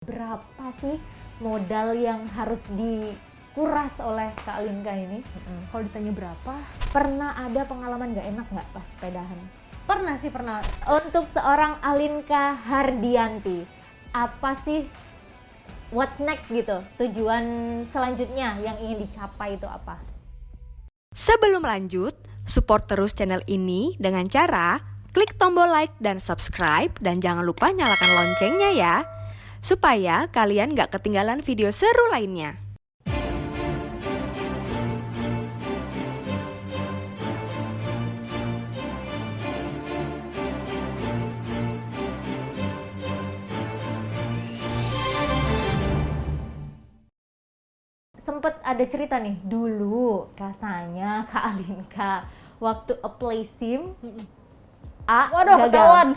Berapa sih modal yang harus dikuras oleh Kak Alinka ini? Kalau ditanya berapa? Pernah ada pengalaman gak enak nggak pas sepedahan? Pernah sih, pernah. Untuk seorang Alinka Hardianti, apa sih what's next gitu? Tujuan selanjutnya yang ingin dicapai itu apa? Sebelum lanjut, support terus channel ini dengan cara klik tombol like dan subscribe dan jangan lupa nyalakan loncengnya ya, supaya kalian gak ketinggalan video seru lainnya. Sempet ada cerita nih, dulu katanya Kak Alinka waktu apply SIM Waduh, gagal. ketahuan.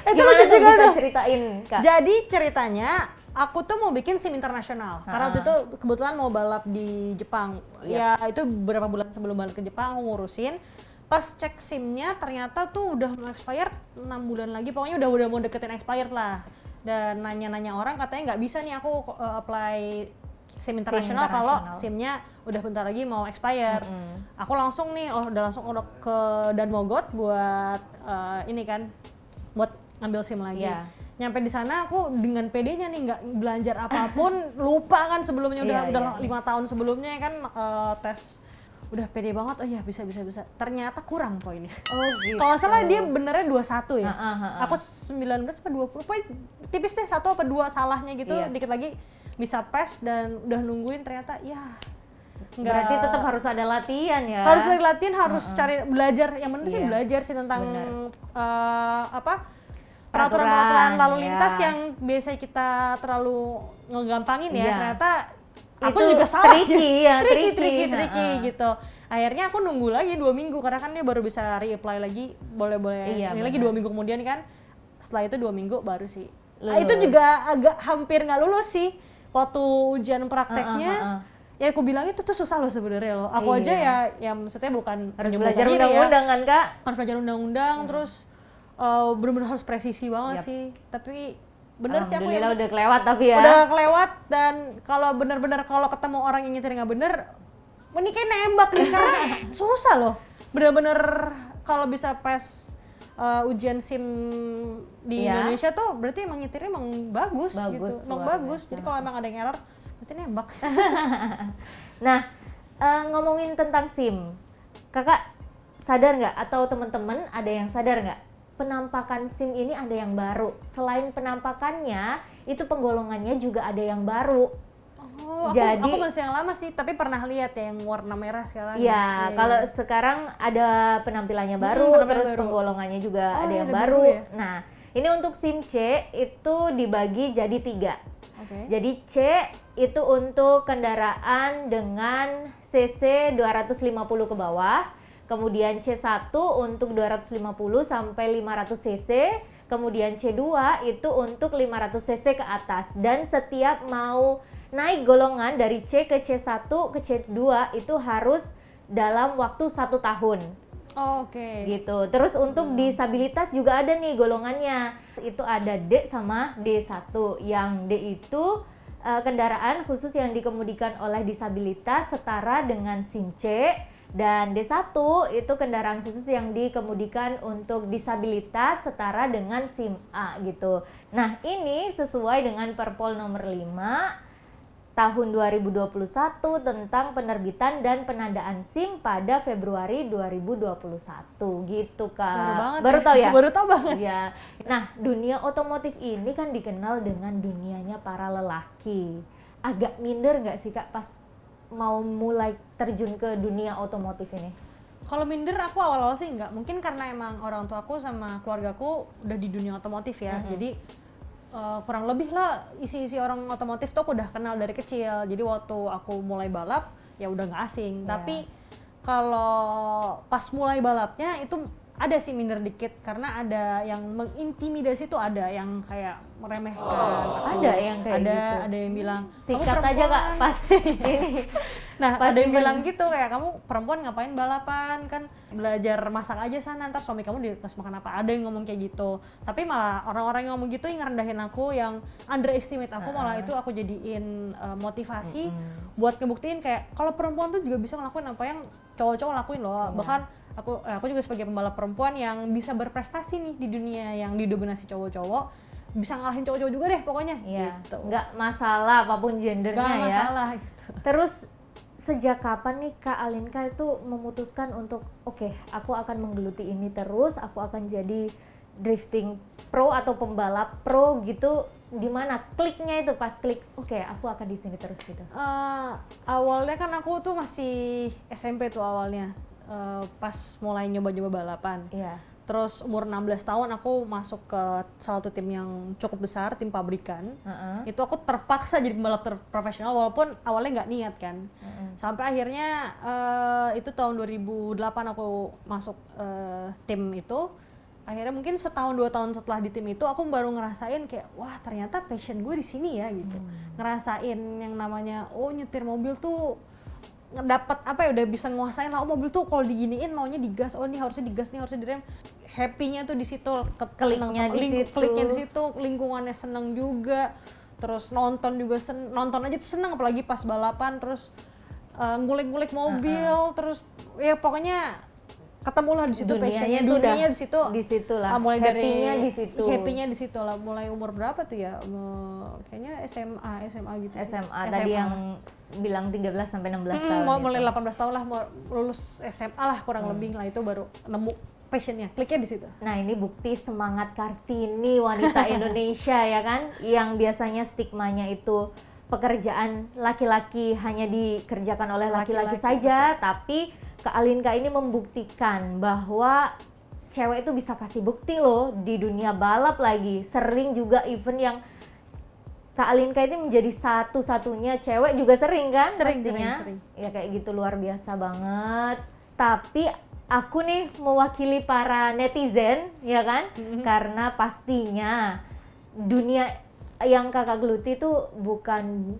Itu Gimana lucu tuh juga bisa tuh. ceritain, Kak? Jadi ceritanya aku tuh mau bikin SIM internasional. Karena waktu itu kebetulan mau balap di Jepang. Ya itu beberapa bulan sebelum balik ke Jepang aku ngurusin. Pas cek SIM-nya ternyata tuh udah mau expired 6 bulan lagi. Pokoknya udah mau deketin expired lah. Dan nanya-nanya orang katanya nggak bisa nih aku apply SIM internasional kalau SIM-nya udah bentar lagi mau expire. Aku langsung nih, udah ke Danmogot buat ini kan, buat ngambil SIM lagi. Yeah. Nyampe di sana aku dengan PD-nya nih, nggak belajar apapun, lupa kan sebelumnya udah 5 tahun sebelumnya kan tes. Udah pede banget, oh iya bisa. Ternyata kurang poinnya. Oh gitu. Kalau nggak salah dia benernya 21 ya. Aku 19 apa 20, pokoknya tipis deh 1 apa 2 salahnya gitu, dikit lagi bisa pass dan udah nungguin ternyata ya nggak. Berarti tetap harus ada latihan ya. Harus latihan, harus cari belajar. Yang penting sih belajar sih tentang peraturan lalu lintas yang biasa kita terlalu ngegampangin ya. Ternyata aku itu juga salah. tricky Gitu. Akhirnya aku nunggu lagi 2 minggu karena kan dia baru bisa reapply lagi, boleh ini lagi 2 minggu kemudian kan. Setelah itu 2 minggu baru sih. Nah, itu juga agak hampir nggak lulus sih waktu ujian prakteknya. Ya aku bilang itu tuh susah loh sebenarnya loh. Aku aja ya maksudnya bukan harus belajar undang-undang kan, Kak? Harus belajar undang-undang, terus benar-benar harus presisi banget sih. Tapi bener sih aku Alhamdulillah udah kelewat tapi ya. Udah kelewat, dan kalau bener-bener kalau ketemu orang yang nyetir nggak bener, ini kayak nembak nih karena susah loh. Bener-bener kalau bisa pas ujian SIM di Indonesia tuh berarti emang nyetirnya emang bagus gitu. Emang bagus. Jadi kalau emang ada yang error, berarti nembak. Nah, ngomongin tentang SIM, Kakak sadar nggak atau teman-teman ada yang sadar nggak? Penampakan SIM ini ada yang baru. Selain penampakannya, itu penggolongannya juga ada yang baru. Oh, jadi aku masih yang lama sih, tapi pernah lihat ya yang warna merah sekarang. Ya, kalau sekarang ada penampilannya baru, terus penggolongannya juga ada yang baru. Ya? Nah, ini untuk SIM C itu dibagi jadi 3. Jadi C itu untuk kendaraan dengan CC 250 ke bawah. Kemudian C1 untuk 250 sampai 500 cc, kemudian C2 itu untuk 500 cc ke atas. Dan setiap mau naik golongan dari C ke C1 ke C2 itu harus dalam waktu 1 tahun. Gitu. Terus untuk disabilitas juga ada nih golongannya. Itu ada D sama D1. Yang D itu kendaraan khusus yang dikemudikan oleh disabilitas setara dengan SIM C. Dan D1 itu kendaraan khusus yang dikemudikan untuk disabilitas setara dengan SIM A gitu. Nah, ini sesuai dengan Perpol nomor 5 tahun 2021 tentang penerbitan dan penandaan SIM pada Februari 2021 gitu, Kak. Baru tahu ya? Baru tahu banget. Ya. Nah, dunia otomotif ini kan dikenal dengan dunianya para lelaki. Agak minder nggak sih, Kak, pas mau mulai terjun ke dunia otomotif ini? Kalau minder aku awal-awal sih enggak. Mungkin karena emang orang tua aku sama keluargaku udah di dunia otomotif ya. Jadi kurang lebih lah isi-isi orang otomotif tuh aku udah kenal dari kecil. Jadi waktu aku mulai balap ya udah nggak asing. Tapi kalau pas mulai balapnya itu ada sih minder dikit karena ada yang mengintimidasi tuh, ada yang kayak meremehkan. Ada yang kayak gitu. Ada yang bilang sikat aja, Kak, pas ini. Nah, Pasti ada yang bilang gitu kayak kamu perempuan ngapain balapan, kan belajar masak aja sana, ntar suami kamu dikasih makan apa. Ada yang ngomong kayak gitu. Tapi malah orang-orang yang ngomong gitu yang ngerendahin aku, yang underestimate aku, malah itu aku jadiin motivasi buat ngebuktiin kayak kalau perempuan tuh juga bisa ngelakuin apa yang cowok-cowok lakuin loh. Bahkan aku juga sebagai pembalap perempuan yang bisa berprestasi nih di dunia yang didominasi cowok-cowok, bisa ngalahin cowok-cowok juga deh pokoknya. Gitu. Nggak masalah apapun gendernya Nggak ya. masalah gitu. Terus sejak kapan nih Kak Alinka itu memutuskan untuk oke, aku akan menggeluti ini terus, aku akan jadi drifting pro atau pembalap pro gitu? Di mana kliknya itu, pas klik oke, aku akan di sini terus gitu? Awalnya kan aku tuh masih SMP tuh awalnya, pas mulai nyoba-nyoba balapan. Iya. Terus umur 16 tahun aku masuk ke salah satu tim yang cukup besar, tim pabrikan. Itu aku terpaksa jadi pembalap profesional walaupun awalnya nggak niat kan. Sampai akhirnya itu tahun 2008 aku masuk tim itu. Akhirnya mungkin setahun 2 tahun setelah di tim itu aku baru ngerasain kayak wah ternyata passion gue di sini ya gitu. Ngerasain yang namanya nyetir mobil tuh dapat apa ya, udah bisa nguasain lah mobil tuh kalau diginiin maunya digas, ini harusnya digas, nih harusnya direm. Happy-nya tuh di situ, Kliknya di situ, lingkungannya seneng juga. Terus nonton juga nonton aja tuh seneng, apalagi pas balapan, terus ngulik-ngulik mobil, terus ya pokoknya ketemulah di situ passionnya, dunianya di situ lah. Mulai happy-nya dari happy-nya di situ lah. Mulai umur berapa tuh ya, kayaknya SMA gitu sih. SMA tadi yang bilang 13 sampai 16 tahun mulai gitu. 18 tahun lah, mau lulus SMA lah kurang lebih lah, itu baru nemu passionnya, kliknya di situ. Nah ini bukti semangat Kartini, wanita Indonesia ya kan, yang biasanya stigmanya itu pekerjaan laki-laki hanya dikerjakan oleh laki-laki saja, tapi Kak Alinka ini membuktikan bahwa cewek itu bisa kasih bukti loh di dunia balap lagi. Sering juga event yang Kak Alinka ini menjadi satu-satunya cewek, juga sering kan? Sering. Ya kayak gitu, luar biasa banget. Tapi aku nih mewakili para netizen ya kan? Karena pastinya dunia yang kakak geluti itu bukan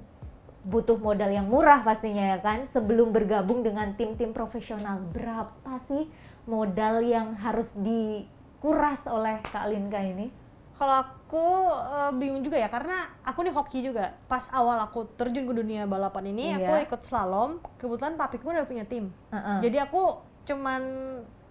butuh modal yang murah pastinya ya kan. Sebelum bergabung dengan tim-tim profesional, berapa sih modal yang harus dikuras oleh Kak Alinka ini? Kalau aku bingung juga ya, karena aku nih hoki juga. Pas awal aku terjun ke dunia balapan ini, aku ikut slalom. Kebetulan papiku udah punya tim, jadi aku cuman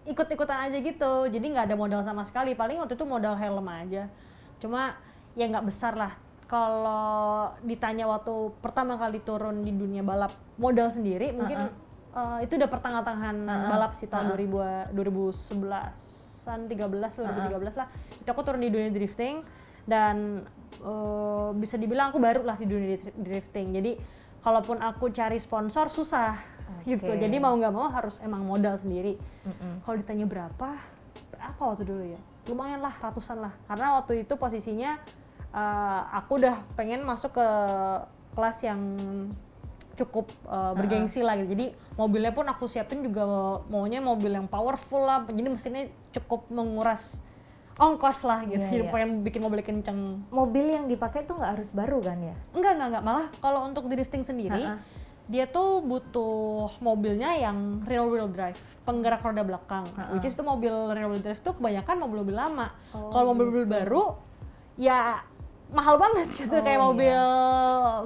ikut-ikutan aja gitu. Jadi nggak ada modal sama sekali. Paling waktu itu modal helm aja. Cuma ya nggak besar lah. Kalau ditanya waktu pertama kali turun di dunia balap modal sendiri, mungkin itu udah pertengahan balap sih, tahun 2011-an, 2013 lah. Itu aku turun di dunia drifting dan bisa dibilang aku baru lah di dunia drifting. Jadi kalaupun aku cari sponsor susah gitu. Jadi mau nggak mau harus emang modal sendiri. Kalau ditanya berapa waktu dulu ya? Lumayan lah, ratusan lah. Karena waktu itu posisinya aku udah pengen masuk ke kelas yang cukup bergengsi lah gitu. Jadi mobilnya pun aku siapin juga maunya mobil yang powerful lah. Jadi mesinnya cukup menguras ongkos lah gitu. Jadi pengen bikin mobil kenceng. Mobil yang dipakai tuh nggak harus baru kan ya? Enggak. Malah kalau untuk drifting sendiri, dia tuh butuh mobilnya yang rear wheel drive, penggerak roda belakang. Which is tuh mobil rear wheel drive tuh kebanyakan mobil-mobil lama. Kalau mobil-mobil baru, ya mahal banget gitu. Kayak mobil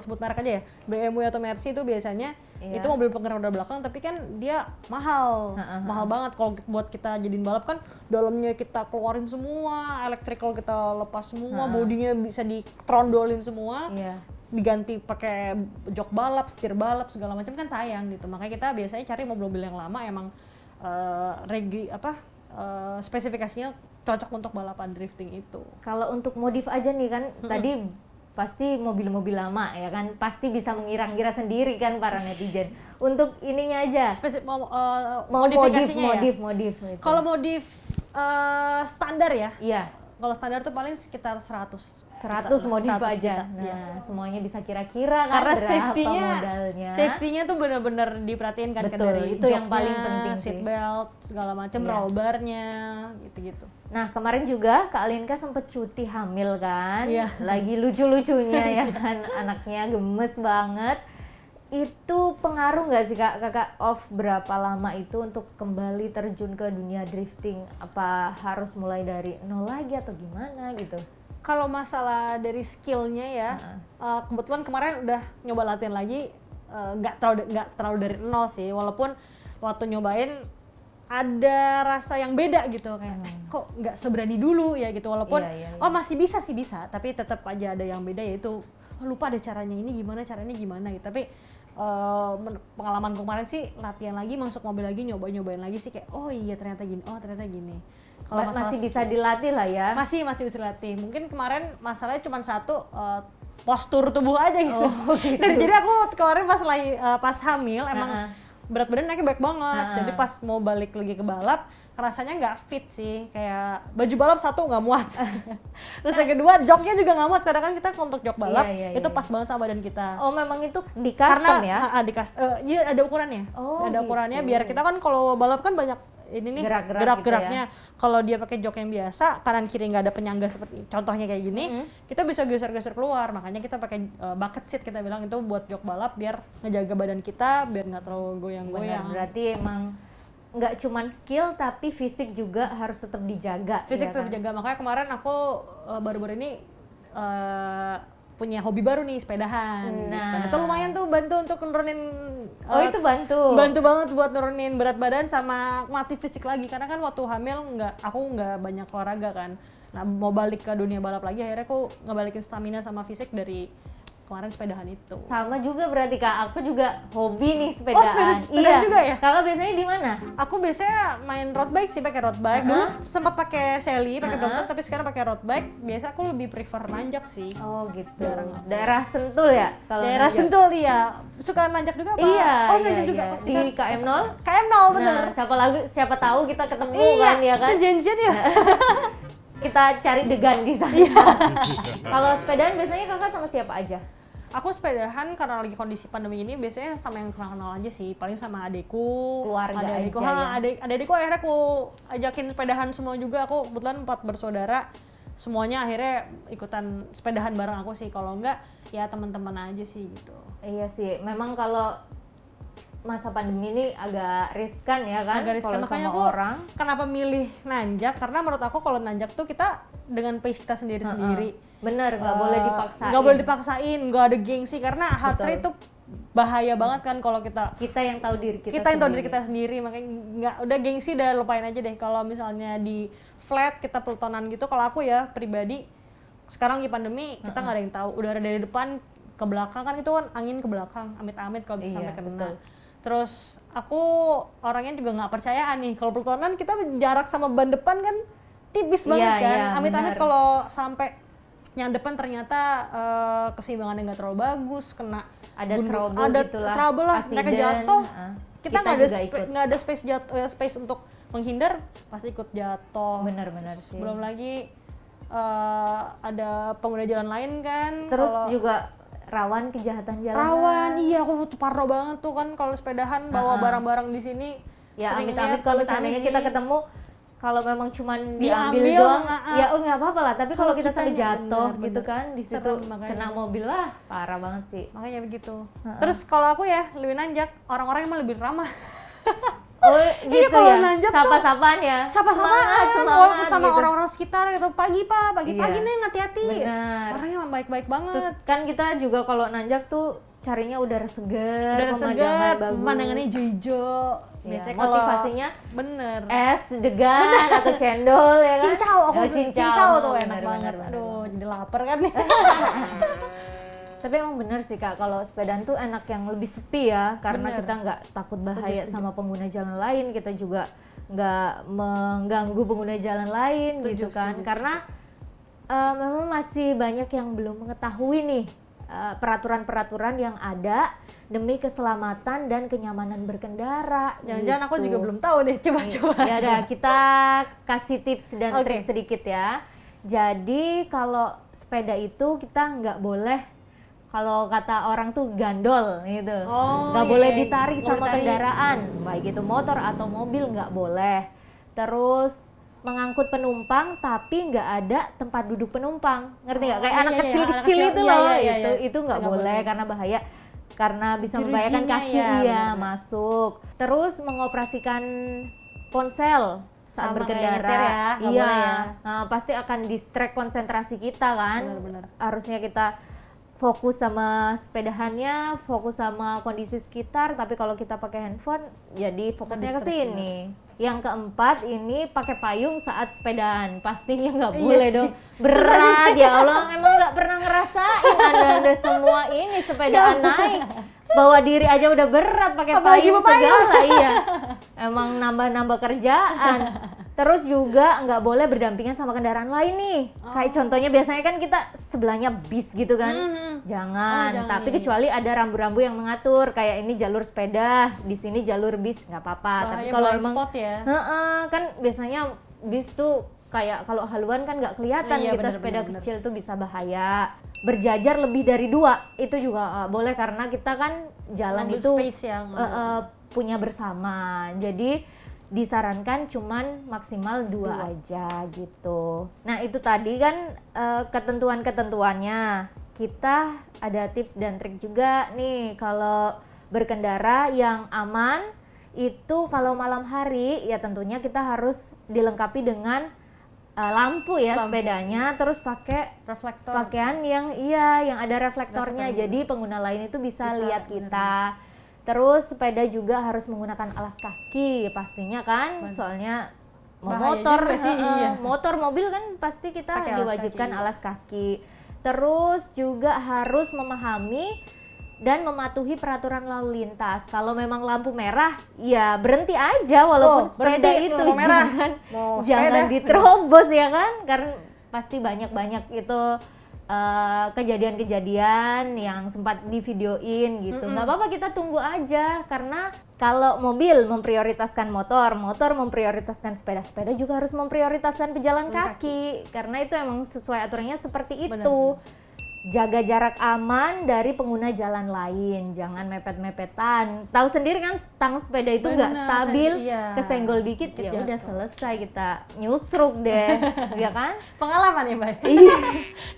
sebut merek aja ya, BMW atau Mercy itu biasanya itu mobil penggerak roda belakang, tapi kan dia mahal banget. Kalau buat kita jadiin balap kan dalamnya kita keluarin semua, electrical kita lepas semua, bodinya bisa ditrondolin semua, diganti pakai jok balap, setir balap segala macam, kan sayang gitu. Makanya kita biasanya cari mobil-mobil yang lama, emang spesifikasinya cocok untuk balapan drifting itu. Kalau untuk modif aja nih kan, tadi pasti mobil-mobil lama ya kan, pasti bisa mengira-ngira sendiri kan para netizen. Untuk ininya aja, modifikasinya modif. Kalau modif standar ya? Iya. Kalau standar tuh paling sekitar 100 modif aja. Nah, semuanya bisa kira-kira kan, karena berapa modalnya. Safety-nya tuh benar-benar diperhatiin kan. Betul, dari itu joknya, yang paling penting sih. Seat belt, segala macam, roll bar-nya, gitu-gitu. Nah, kemarin juga Kak Alinka sempet cuti hamil kan? Lagi lucu-lucunya ya kan, anaknya gemes banget. Itu pengaruh nggak sih kakak off berapa lama itu untuk kembali terjun ke dunia drifting? Apa harus mulai dari nol lagi atau gimana gitu? Kalau masalah dari skillnya ya, kebetulan kemarin udah nyoba latihan lagi, nggak terlalu dari nol sih, walaupun waktu nyobain ada rasa yang beda gitu, kayak kok nggak seberani dulu ya gitu, walaupun oh masih bisa sih bisa, tapi tetap aja ada yang beda, yaitu lupa ada caranya ini gimana gitu. Tapi pengalaman kemarin sih latihan lagi, masuk mobil lagi, nyobain lagi sih kayak oh iya ternyata gini. Kalau masih bisa dilatih lah ya? Masih bisa dilatih. Mungkin kemarin masalahnya cuma satu, postur tubuh aja gitu. Oh, gitu. Jadi aku kemarin pas hamil emang berat badan naiknya banyak banget. Jadi pas mau balik lagi ke balap, rasanya nggak fit sih, kayak baju balap satu nggak muat. Terus yang kedua joknya juga nggak muat, karena kan kita untuk jok balap itu pas banget sama badan kita. Oh memang itu di custom ya? Iya ada ukurannya. Ada ukurannya biar kita kan kalau balap kan banyak ini nih gerak-geraknya. Gitu ya? Kalau dia pakai jok yang biasa, kanan kiri nggak ada penyangga seperti contohnya kayak gini, kita bisa geser-geser keluar. Makanya kita pakai bucket seat, kita bilang itu buat jok balap biar ngejaga badan kita biar nggak terlalu goyang-goyang. Berarti emang nggak cuman skill tapi fisik juga harus tetap dijaga. Fisik tetap dijaga. Makanya kemarin aku baru-baru ini punya hobi baru nih, sepedahan. Nah, itu lumayan tuh bantu untuk nurunin. Itu bantu. Bantu banget buat nurunin berat badan sama melatih fisik lagi. Karena kan waktu hamil aku nggak banyak olahraga kan. Nah mau balik ke dunia balap lagi, akhirnya aku ngebalikin stamina sama fisik dari kemarin sepedahan itu. Sama juga berarti Kak, aku juga hobi nih sepedaan. Sepedaan juga ya? Kakak biasanya di mana? Aku biasanya main road bike sih, pakai road bike. Dulu sempat pakai Sally, pakai Brompton, tapi sekarang pakai road bike. Biasa aku lebih prefer nanjak sih. Oh gitu. Daerah Sentul ya? Kalau daerah nanjak. Sentul iya. Suka nanjak juga apa? Iya. Nanjak juga. Di KM0? KM0 bener. Nah, siapa tahu kita ketemu kan ya kan? Kita janjian ya. Kita cari degan di sana. Kalau sepedaan biasanya kakak sama siapa aja? Aku sepedahan karena lagi kondisi pandemi ini biasanya sama yang kenal-kenal aja sih, paling sama adekku, keluarga adekku, adekku akhirnya aku ajakin sepedahan semua juga. Aku kebetulan 4 bersaudara, semuanya akhirnya ikutan sepedahan bareng aku sih. Kalau enggak ya teman-teman aja sih gitu. Iya sih, memang kalau masa pandemi ini agak riskan ya kan, kalau sama orang. Kenapa milih nanjak? Karena menurut aku kalau nanjak tuh kita dengan pace kita sendiri-sendiri. Bener, nggak boleh dipaksain. Nggak boleh dipaksain, nggak ada gengsi, karena heart rate itu bahaya banget kan kalau kita yang tahu diri kita yang tahu diri kita sendiri. Makanya nggak, udah gengsi udah lupain aja deh. Kalau misalnya di flat kita pelotonan gitu, kalau aku ya pribadi sekarang di pandemi kita nggak ada yang tahu udara dari depan ke belakang kan, itu kan angin ke belakang, amit-amit kalau bisa sampai kena. Betul. Terus aku orangnya juga nggak percayaan nih, kalau pelotonan kita jarak sama ban depan kan tipis banget kan, amit-amit kalau sampai yang depan ternyata keseimbangannya nggak terlalu bagus, kena ada trouble lah, mereka jatuh, kita nggak ada space untuk menghindar, pasti ikut jatuh. Benar-benar sih. Belum lagi ada pengguna jalan lain kan. Terus juga rawan kejahatan jalanan. Rawan, iya, aku tuh parno banget tuh kan kalau sepedahan bawa barang-barang di sini. Ya amit-amit kalau misalnya kita ketemu, kalau memang cuman diambil doang, ya nggak apa-apa lah. Tapi kalau kita sampai jatuh gitu kan, di situ kena mobil, wah parah banget sih. Makanya begitu. Terus kalau aku ya lebih nanjak, orang-orang emang lebih ramah. Oh gitu iya, kalau ya, nanjak sapa-sapaan ya? Sapa-sapaan, walaupun sama gitu. Orang-orang sekitar gitu, pagi nih hati-hati. Orangnya emang baik-baik banget. Terus kan kita juga kalau nanjak tuh carinya udara segar, pemandangannya hijau-hijau. Biasanya motivasinya bener es, degan, atau cendol ya kan? Cincau tuh enak banget. Aduh, jadi lapar kan nih. Tapi emang bener sih Kak, kalau sepedaan tuh enak yang lebih sepi ya, karena kita nggak takut bahaya sama pengguna jalan lain, kita juga nggak mengganggu pengguna jalan lain gitu kan. Karena memang masih banyak yang belum mengetahui nih peraturan-peraturan yang ada demi keselamatan dan kenyamanan berkendara. Jangan-jangan aku juga belum tahu deh, coba-coba. Ya udah, kita kasih tips dan trik sedikit ya. Jadi kalau sepeda itu kita nggak boleh, kalau kata orang tuh gandol gitu, nggak boleh ditarik sama kendaraan, baik itu motor atau mobil nggak boleh. Terus mengangkut penumpang tapi nggak ada tempat duduk penumpang, ngerti nggak? Kayak anak kecil-kecil itu loh, itu nggak boleh karena bahaya. karena bisa membahayakan kaki masuk. Terus mengoperasikan ponsel saat sama berkendara, nggak boleh ya. Nah, pasti akan distract konsentrasi kita kan. Benar-benar. Harusnya kita fokus sama sepedahannya, fokus sama kondisi sekitar, tapi kalau kita pakai handphone, jadi fokusnya ke sini. Yang keempat, ini pakai payung saat sepedaan. Pastinya nggak boleh dong. Berat, ya Allah, emang nggak pernah ngerasain Anda semua ini sepedaan naik. Bawa diri aja udah berat, pakai payung segala, iya. Emang nambah-nambah kerjaan. Terus juga nggak boleh berdampingan sama kendaraan lain nih. Kayak contohnya biasanya kan kita sebelahnya bis gitu kan. Jangan. Tapi kecuali ada rambu-rambu yang mengatur kayak ini jalur sepeda, di sini jalur bis, nggak apa-apa. Tapi kalau emang spot ya. kan biasanya bis tuh kayak kalau haluan kan nggak kelihatan, kita sepeda kecil tuh bisa bahaya. Berjajar lebih dari 2 itu juga boleh karena kita kan jalan itu punya bersama. Jadi disarankan cuman maksimal 2 aja gitu. Nah itu tadi kan ketentuan-ketentuannya. Kita ada tips dan trik juga nih kalau berkendara yang aman. Itu kalau malam hari ya tentunya kita harus dilengkapi dengan lampu ya sepedanya, terus pakai reflektor, pakaian yang ada reflektornya, jadi pengguna lain itu bisa lihat kita. Terus sepeda juga harus menggunakan alas kaki pastinya kan, soalnya motor mobil kan pasti kita diwajibkan alas kaki. Terus juga harus memahami dan mematuhi peraturan lalu lintas. Kalau memang lampu merah, ya berhenti aja walaupun sepeda itu jangan diterobos ya kan, karena pasti banyak itu kejadian-kejadian yang sempat divideoin gitu. Nggak apa-apa, kita tunggu aja, karena kalau mobil memprioritaskan motor memprioritaskan sepeda juga harus memprioritaskan pejalan kaki, karena itu emang sesuai aturannya seperti itu. Jaga jarak aman dari pengguna jalan lain, jangan mepet-mepetan. Tahu sendiri kan stang sepeda itu nggak stabil, kesenggol dikit ya udah selesai, kita nyusruk deh, ya kan? Pengalaman ya Mbak? Iya.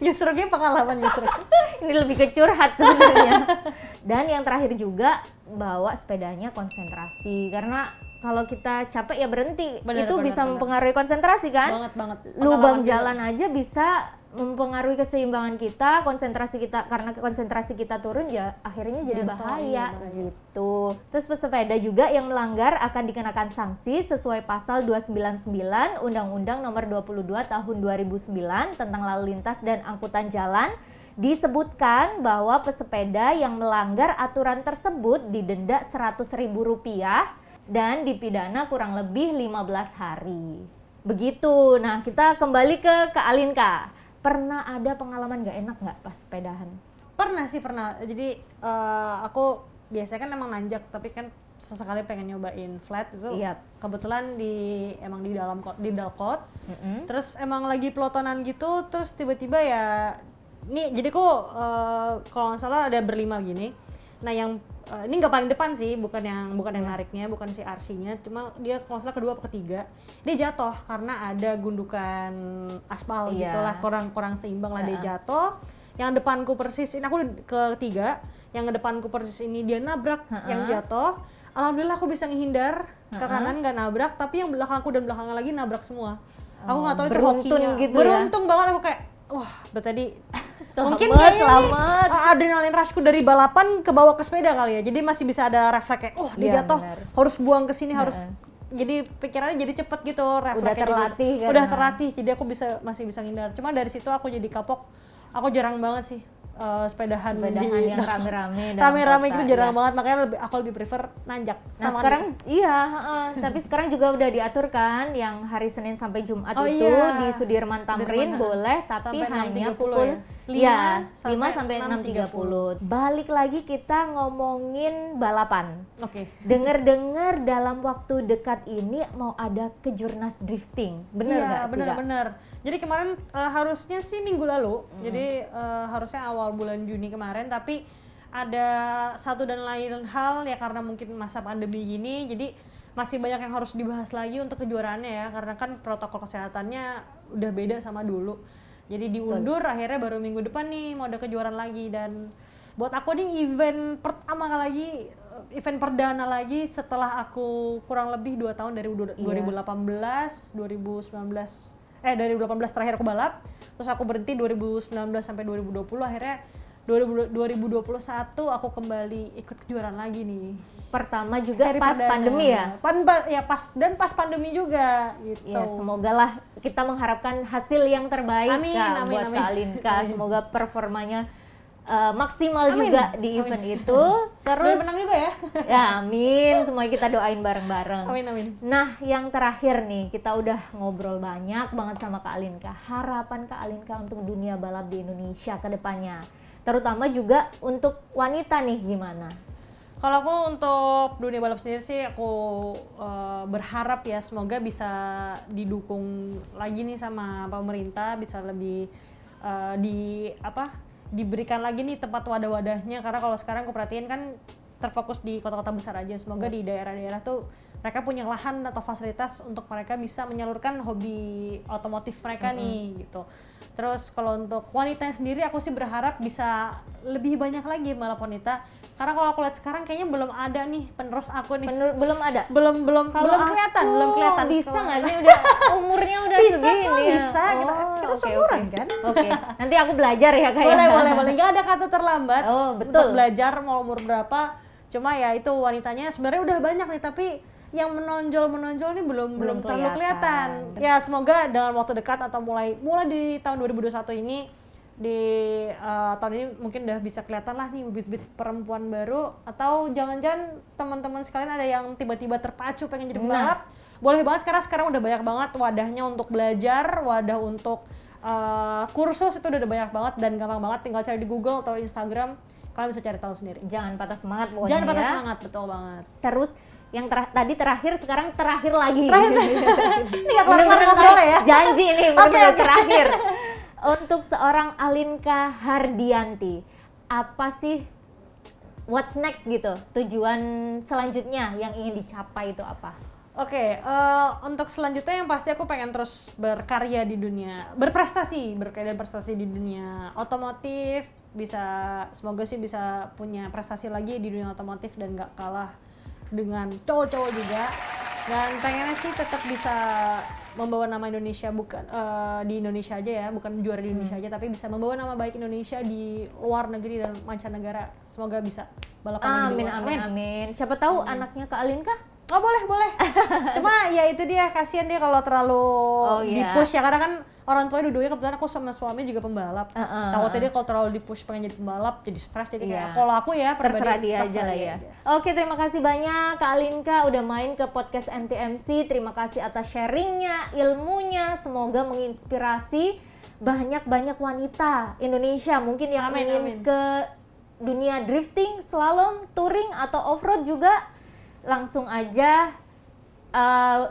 Nyusruknya pengalaman nyusruk. Ini lebih ke curhat sebenarnya. Dan yang terakhir juga, bawa sepedanya konsentrasi, karena kalau kita capek ya berhenti, itu bisa mempengaruhi konsentrasi kan? Banget. Lubang jalan aja bisa mempengaruhi keseimbangan kita, konsentrasi kita, karena konsentrasi kita turun ya akhirnya jadi bahaya gitu. Terus pesepeda juga yang melanggar akan dikenakan sanksi sesuai pasal 299 Undang-Undang Nomor 22 Tahun 2009 tentang Lalu Lintas dan Angkutan Jalan. Disebutkan bahwa pesepeda yang melanggar aturan tersebut didenda Rp100.000 dan dipidana kurang lebih 15 hari. Begitu. Nah, kita kembali ke Kak Alinka. Pernah ada pengalaman gak enak nggak pas sepedahan? Pernah. Jadi aku biasanya kan emang nanjak, tapi kan sesekali pengen nyobain flat itu. Kebetulan di Dalkot. Terus emang lagi pelotonan gitu, terus tiba-tiba ya jadi kalau nggak salah ada berlima gini. Nah yang ini nggak paling depan sih, bukan yang nariknya, bukan si RC-nya, cuma dia kalau nggak salah kedua atau ketiga, dia jatuh karena ada gundukan aspal gitulah, kurang seimbang lah, dia jatuh. Yang depanku persis, ini aku ketiga, yang depanku persis ini dia nabrak yang jatuh. Alhamdulillah aku bisa menghindar ke kanan, nggak nabrak, tapi yang belakangku dan belakangnya lagi nabrak semua. Aku nggak tahu itu hokinya. Gitu beruntung banget aku kayak, wah tadi mungkin selamat. Adrenalin rushku dari balapan ke bawah ke sepeda kali ya, jadi masih bisa ada refleks kayak, oh dia jatuh, harus buang ke sini, harus, jadi pikirannya jadi cepet gitu, refleks udah terlatih, jadi aku masih bisa ngindar. Cuma dari situ aku jadi kapok, aku jarang banget sih sepedahan yang rame-rame itu jarang banget, makanya aku lebih prefer nanjak. Nah sekarang tapi sekarang juga udah diatur kan yang hari Senin sampai Jumat di Sudirman Tamrin boleh, tapi hanya pukul 5 sampai 6.30. Balik lagi kita ngomongin balapan. Dengar-dengar dalam waktu dekat ini mau ada kejurnas drifting, bener nggak sih? Bener. Jadi kemarin harusnya sih minggu lalu, jadi harusnya awal bulan Juni kemarin, tapi ada satu dan lain hal ya, karena mungkin masa pandemi gini, jadi masih banyak yang harus dibahas lagi untuk kejuaraannya ya, karena kan protokol kesehatannya udah beda sama dulu. Jadi diundur, akhirnya baru minggu depan nih mau ada kejuaraan lagi, dan buat aku nih event pertama lagi, event perdana lagi setelah aku kurang lebih 2 tahun dari 2018, 2019 dari 2018 terakhir aku balap, terus aku berhenti 2019 sampai 2020, akhirnya 2021 aku kembali ikut kejuaraan lagi nih. Pertama juga Seri pas perdana. pandemi ya? Pas pandemi juga gitu. Ya, semoga lah kita mengharapkan hasil yang terbaik Kak, buat Kak Alinka. Semoga performanya maksimal juga di event itu. Terus menang juga ya? Ya amin, semuanya kita doain bareng-bareng. Amin. Nah yang terakhir nih, kita udah ngobrol banyak banget sama Kak Alinka. Harapan Kak Alinka untuk dunia balap di Indonesia ke depannya, terutama juga untuk wanita nih, gimana? Kalau aku untuk dunia balap sendiri sih aku berharap ya semoga bisa didukung lagi nih sama pemerintah, bisa lebih diberikan lagi nih tempat wadah-wadahnya, karena kalau sekarang aku perhatiin kan terfokus di kota-kota besar aja. Semoga di daerah-daerah tuh mereka punya lahan atau fasilitas untuk mereka bisa menyalurkan hobi otomotif mereka nih gitu. Terus kalau untuk wanitanya sendiri aku sih berharap bisa lebih banyak lagi balap wanita, karena kalau aku lihat sekarang kayaknya belum ada nih penerus aku nih. Belum ada? Belum kelihatan. Bisa nggak sih, udah umurnya udah segini ya? Bisa, kita seumuran kan? Oke, nanti aku belajar ya kayak. Boleh, nggak ada kata terlambat. Oh, betul. Untuk belajar mau umur berapa, cuma ya itu wanitanya sebenarnya udah banyak nih, tapi yang menonjol nih belum terlalu kelihatan. Ya semoga dengan waktu dekat atau mulai di tahun 2021 ini, di tahun ini mungkin udah bisa kelihatan lah nih bibit-bibit perempuan baru, atau jangan-jangan teman-teman sekalian ada yang tiba-tiba terpacu pengen jadi pembalap. Boleh banget, karena sekarang udah banyak banget wadahnya untuk belajar, wadah untuk kursus itu udah banyak banget dan gampang banget, tinggal cari di Google atau Instagram, kalian bisa cari tahu sendiri. Jangan patah semangat pokoknya. Jangan patah semangat, betul banget. Terus yang tadi terakhir, sekarang terakhir lagi. Ini gak kelar-kelar ngobrolnya ya? Janji nih, benar-benar Okay. terakhir. Untuk seorang Alinka Hardianti, apa sih what's next gitu? Tujuan selanjutnya yang ingin dicapai itu apa? Oke, untuk selanjutnya yang pasti aku pengen terus berkarya di dunia, berprestasi di dunia otomotif, semoga sih bisa punya prestasi lagi di dunia otomotif dan gak kalah dengan cowok-cowok juga, dan pengennya sih tetap bisa membawa nama Indonesia, bukan di Indonesia aja ya, bukan juara di Indonesia aja, tapi bisa membawa nama baik Indonesia di luar negeri dan mancanegara. Semoga bisa balapan di luar. Amin. Siapa tahu anaknya Kak Alinka? Oh boleh. Cuma ya itu dia, kasihan dia kalau terlalu di-push ya, karena kan orang tuanya dua-duanya, kebetulan aku sama suami juga pembalap. Takutnya dia kalau terlalu di-push pengen jadi pembalap, jadi stres, jadi kayak kalau aku ya pribadi terserah dia aja lah ya. Oke, terima kasih banyak Kak Alinka udah main ke podcast NTMC. Terima kasih atas sharingnya, ilmunya. Semoga menginspirasi banyak wanita Indonesia mungkin yang ingin ke dunia drifting, slalom, touring atau off-road juga. Langsung aja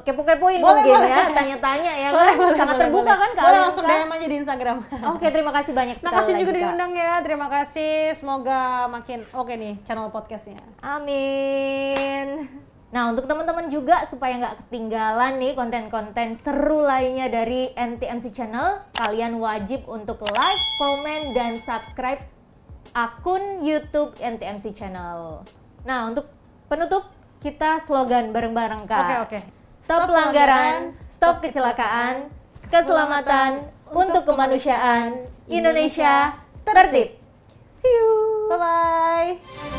kepo-kepoin mungkin ya, tanya-tanya ya kan, sangat terbuka kan Kak Alinka. Langsung DM aja di Instagram. Oke, terima kasih banyak sekali. Makasih juga lagi, diundang ya, terima kasih, semoga makin oke nih channel podcastnya. Amin. Nah, untuk teman-teman juga supaya nggak ketinggalan nih konten-konten seru lainnya dari NTMC Channel, kalian wajib untuk like, komen, dan subscribe akun YouTube NTMC Channel. Nah, untuk penutup, kita slogan bareng-bareng Kak. Oke. Stop pelanggaran, stop kecelakaan, keselamatan untuk kemanusiaan, Indonesia tertib. See you. Bye-bye.